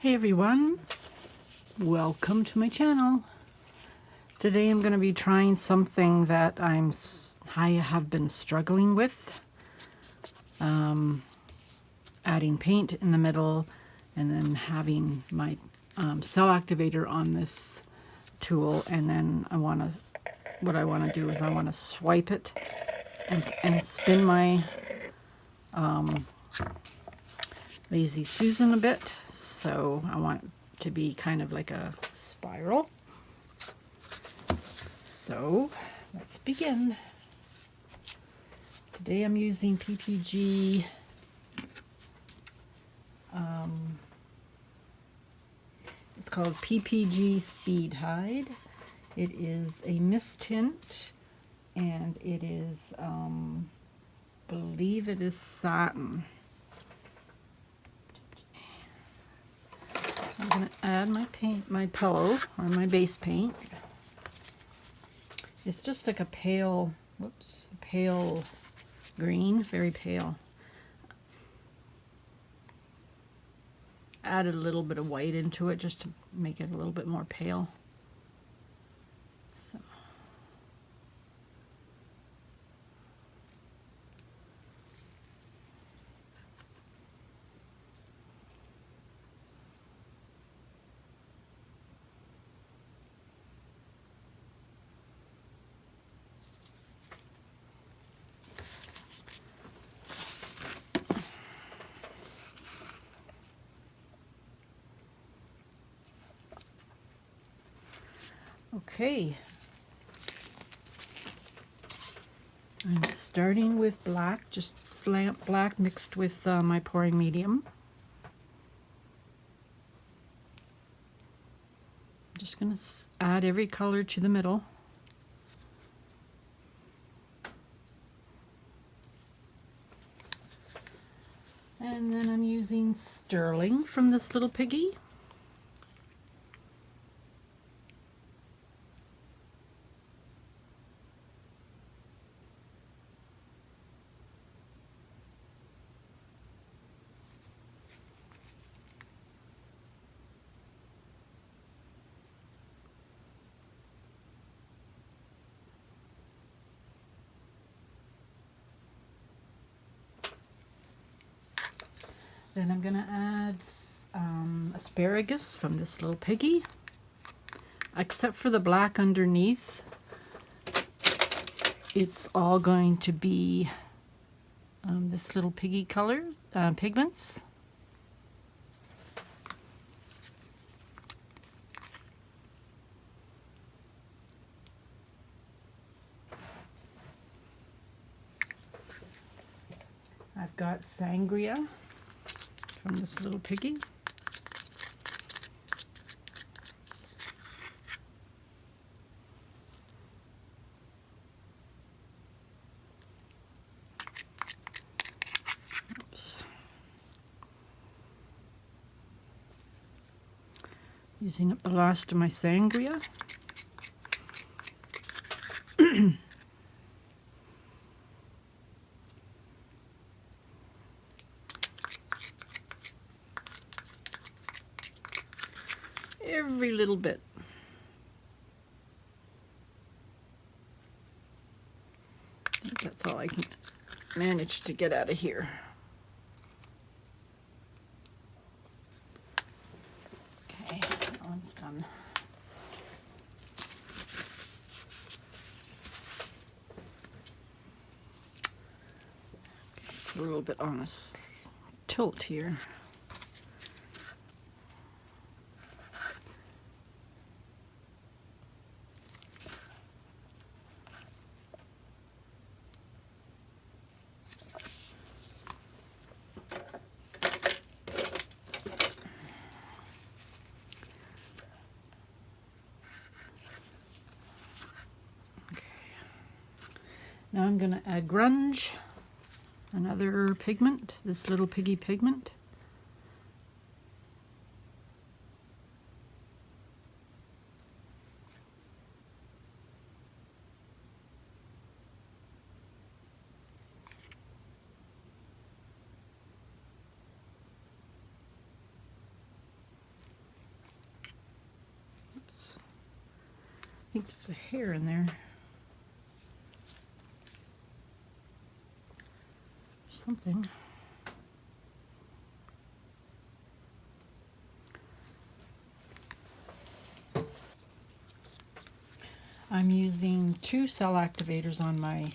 Hey everyone, welcome to my channel. Today I'm going to be trying something that I have been struggling with. Adding paint in the middle and then having my cell activator on this tool, and then what I want to do is I want to swipe it and spin my Lazy Susan a bit. So I want it to be kind of like a spiral. So let's begin. Today I'm using PPG it's called PPG Speedhide. It is a mist tint, and it is believe it is satin. I'm going to add my pillow, or my base paint. It's just like a pale green, very pale. Added a little bit of white into it just to make it a little bit more pale. So. Okay, I'm starting with black, just slant black mixed with my pouring medium. I'm just going to add every color to the middle. And then I'm using sterling from this little piggy. Then I'm going to add asparagus from this little piggy. Except for the black underneath, it's all going to be this little piggy color, pigments. I've got sangria from this little piggy. Oops. Using up the last of my sangria. Every little bit. I think that's all I can manage to get out of here. Okay, that one's done. Okay, it's a little bit on a tilt here. Now I'm going to add grunge, another pigment, this little piggy pigment. think there's a hair in there. Something. I'm using 2 cell activators on my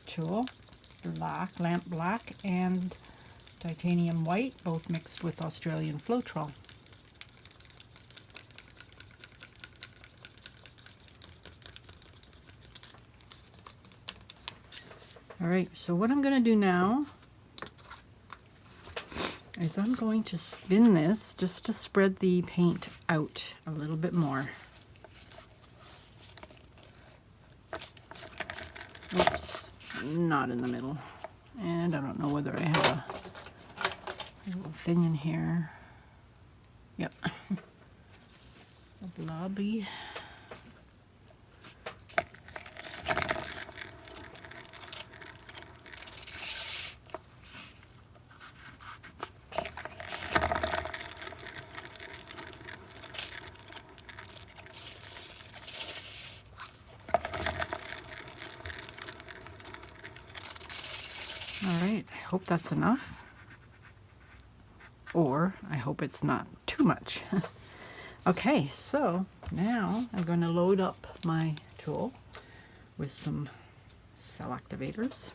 tool, black, lamp black, and titanium white, both mixed with Australian Floetrol. All right, so what I'm going to do now is I'm going to spin this just to spread the paint out a little bit more. Oops, not in the middle. And I don't know whether I have a little thing in here. Yep. It's a blobby. All right, I hope that's enough. Or I hope it's not too much. Okay, so now I'm going to load up my tool with some cell activators.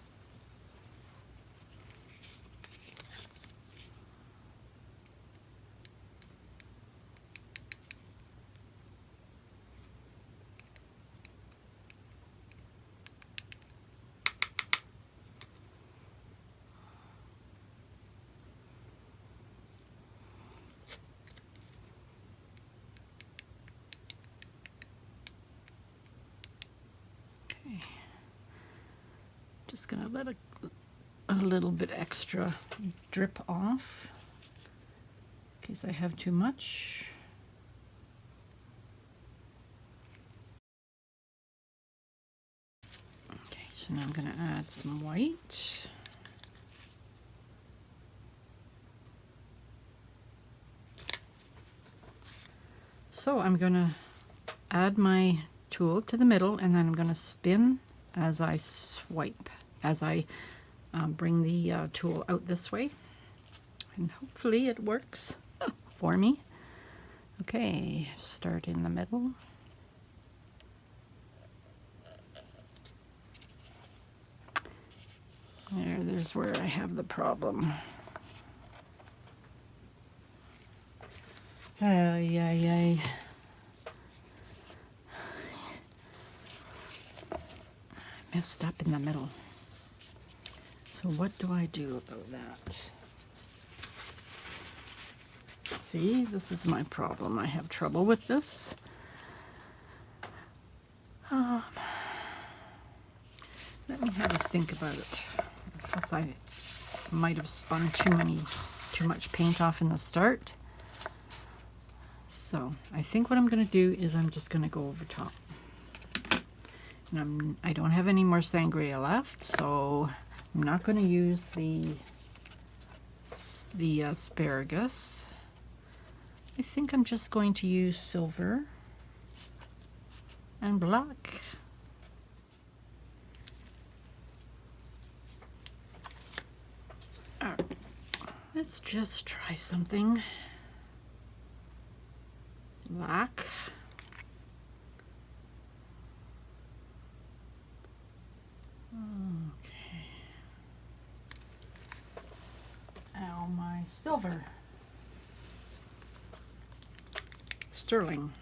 Just gonna let a little bit extra drip off in case I have too much. Okay, so now I'm gonna add some white. So I'm gonna add my tool to the middle, and then I'm gonna spin as I swipe, as I bring the tool out this way, and hopefully it works for me. Okay, start in the middle. There's where I have the problem. Ay, ay, ay. Messed up in the middle. So what do I do about that? See, this is my problem. I have trouble with this. Let me have a think about it. Plus I might have spun too much paint off in the start. So I think what I'm going to do is I'm just going to go over top. And I don't have any more sangria left, so I'm not going to use the asparagus. I think I'm just going to use silver and black. All right, let's just try something. Black. Okay. Now my silver. Sterling.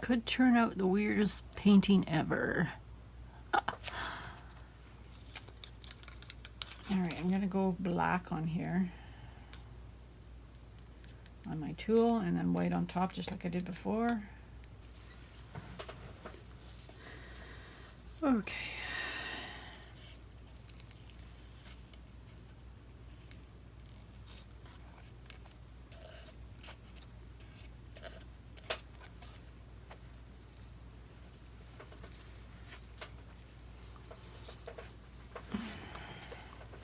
Could turn out the weirdest painting ever. All right, I'm gonna go black on here. on my tool, and then white on top just like I did before. Okay.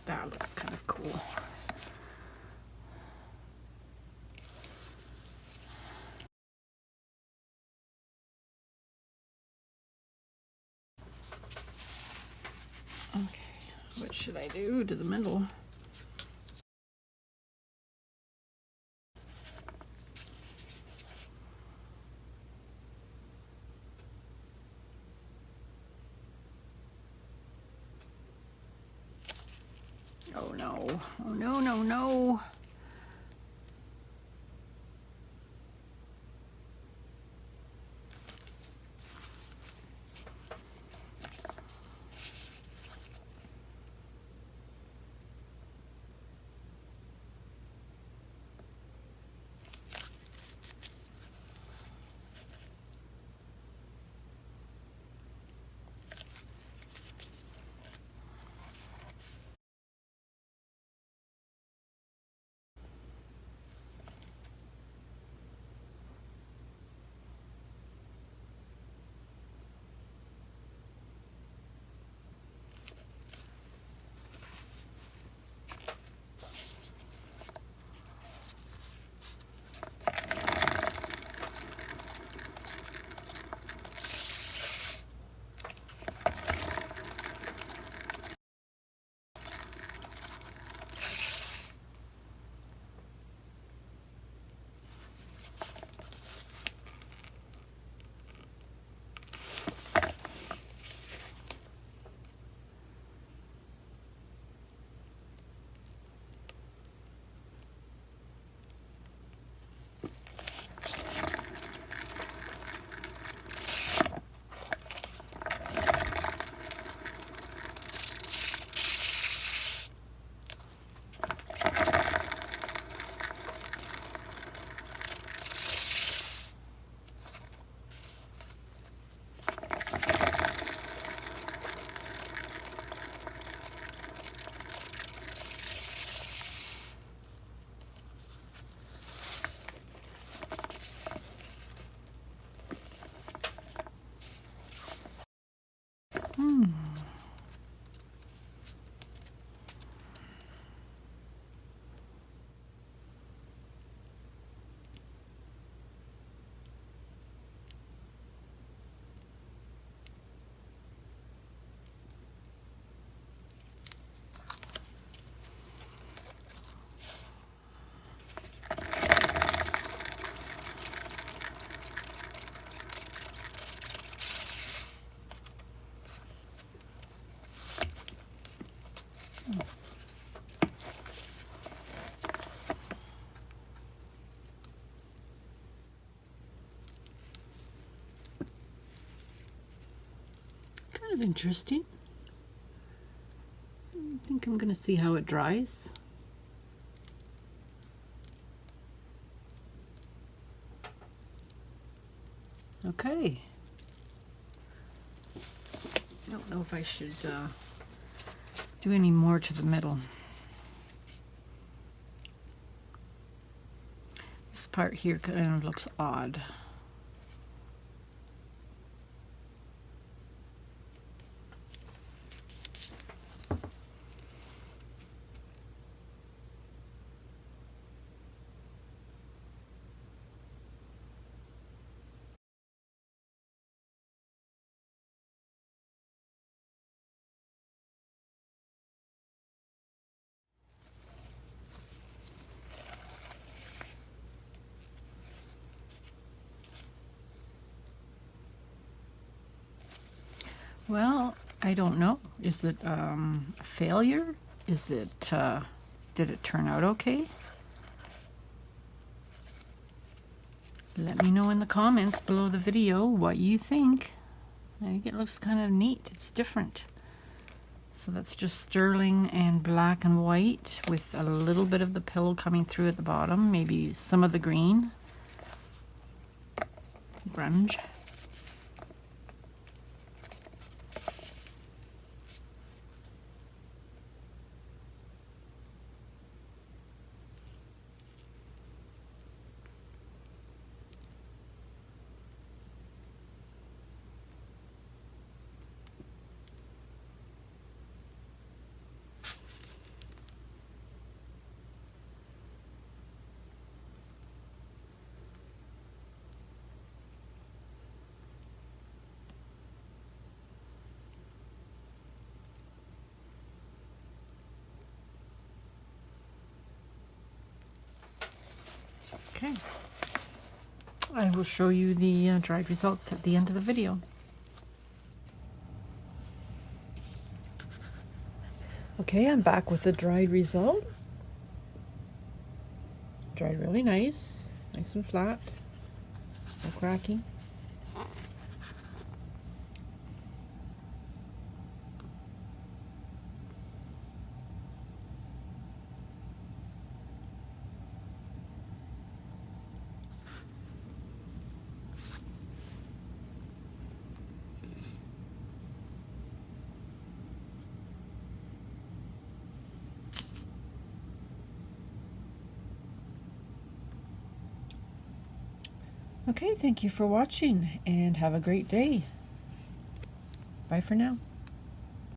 That looks kind of cool. Okay, what should I do to the middle? Oh no, oh no, no, no. Kind of interesting. I think I'm going to see how it dries. Okay. I don't know if I should do any more to the middle. This part here kind of looks odd. Well, I don't know. Is it a failure? Is it, did it turn out okay? Let me know in the comments below the video what you think. I think it looks kind of neat. It's different. So that's just sterling and black and white with a little bit of the pillow coming through at the bottom, maybe some of the green. Grunge. Okay, I will show you the dried results at the end of the video. Okay, I'm back with the dried result. Dried really nice and flat, no cracking. Okay, thank you for watching and have a great day. Bye for now.